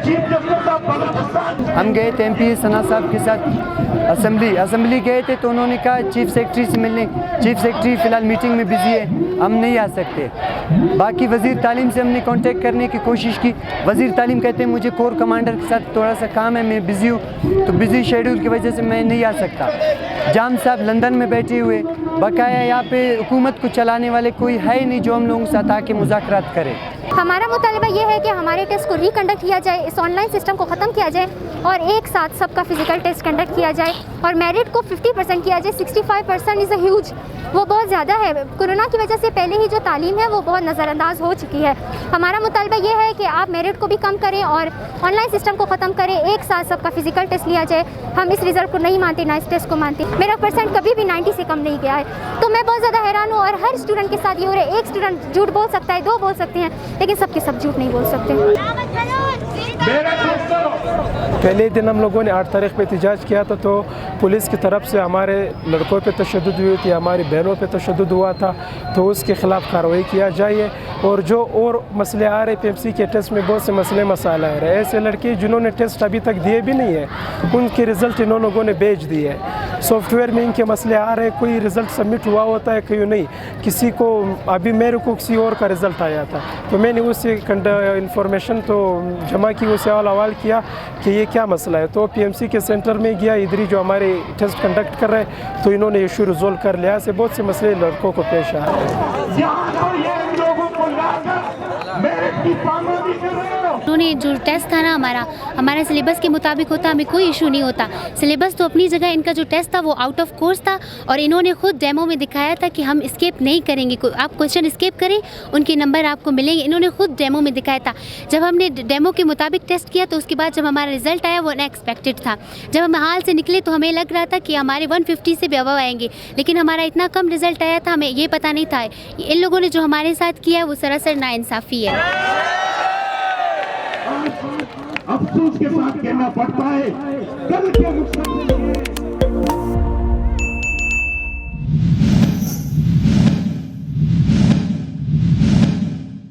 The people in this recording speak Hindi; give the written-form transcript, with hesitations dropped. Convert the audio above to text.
हम गए थे MP सना साहब के साथ असेंबली गए थे, तो उन्होंने कहा चीफ सेक्रेटरी से मिलने। चीफ सेक्रेटरी फ़िलहाल मीटिंग में बिज़ी है, हम नहीं आ सकते। बाकी वज़ीर तालीम से हमने कांटेक्ट करने की कोशिश की। वज़ीर तालीम कहते हैं मुझे कोर कमांडर के साथ थोड़ा सा काम है, मैं बिज़ी हूँ, तो बिज़ी शेड्यूल की वजह से मैं नहीं आ सकता। जाम साहब लंदन में बैठे हुए, बकाया यहाँ पे हुकूमत को चलाने वाले कोई है ही नहीं जो हम लोगों के साथ आके मुज़ाकरात करे। हमारा मुतालबा ये है कि हमारे टेस्ट को रिकंडक्ट किया जाए, इस ऑनलाइन सिस्टम को ख़त्म किया जाए और एक साथ सबका फिजिकल टेस्ट कंडक्ट किया जाए और मेरिट को 50% किया जाए। 65% इज़ अ ह्यूज, वो बहुत ज़्यादा है। कोरोना की वजह से पहले ही जो तालीम है वो बहुत नज़रअंदाज हो चुकी है। हमारा मुतालबा ये है कि आप मेरिट को भी कम करें और ऑनलाइन सिस्टम को ख़त्म करें, एक साथ सबका फिजिकल टेस्ट लिया जाए। हम इस रिज़ल्ट को नहीं मानते, ना इस टेस्ट को मानते। मेरा परसेंट कभी भी 90 से कम नहीं गया है, तो मैं बहुत ज़्यादा हैरान हूँ। और हर स्टूडेंट के साथ ये हो रहा है, एक स्टूडेंट झूठ बोल सकता है, 2 बोल सकते हैं, लेकिन सबके सब झूठ नहीं बोल सकते। पहले दिन हम लोगों ने 8 तारीख पे एहतजाज किया था, तो पुलिस की तरफ से हमारे लड़कों पे तशद्दुद हुई थी, हमारी बहनों पे तशद्दुद हुआ था, तो उसके ख़िलाफ़ कार्रवाई किया जाए। और जो और मसले आ रहे PMC के टेस्ट में बहुत से मसले मसाला आ रहे हैं, ऐसे लड़के जिन्होंने टेस्ट अभी तक दिए भी नहीं है, उनके रिज़ल्ट इन लोगों ने भेज दिए है। सॉफ्टवेयर में इनके मसले आ रहे हैं, कोई रिज़ल्ट सबमिट हुआ होता है, कोई नहीं। किसी को अभी मेरे को किसी और का रिज़ल्ट आया था, तो मैंने उससे इंफॉर्मेशन तो जमा की, उसे सवाल किया कि ये क्या मसला है। तो PMC के सेंटर में गया, इधर जो हमारे टेस्ट कंडक्ट कर रहे हैं, तो इन्होंने इशू रिजोल्व कर लिया। से बहुत से मसले लड़कों को पेश आ रहे हैं। उन्होंने जो टेस्ट था ना हमारा सिलेबस के मुताबिक होता, हमें कोई इशू नहीं होता। सिलेबस तो अपनी जगह, इनका जो टेस्ट था वो आउट ऑफ कोर्स था और इन्होंने खुद डेमो में दिखाया था कि हम स्केप नहीं करेंगे, आप क्वेश्चन स्केप करें उनके नंबर आपको मिलेंगे। इन्होंने खुद डेमो में दिखाया था। जब हमने डेमो के मुताबिक टेस्ट किया तो उसके बाद जब हमारा रिजल्ट आया वो अनएक्सपेक्टेड था। जब हम हाल से निकले तो हमें लग रहा था कि हमारे 150 से भी अबव आएंगे, लेकिन हमारा इतना कम रिजल्ट आया था, हमें ये पता नहीं था। इन लोगों ने जो हमारे साथ किया वो सरासर नाइंसाफ़ी है। अफसोस के साथ कहना पड़ता है, कल के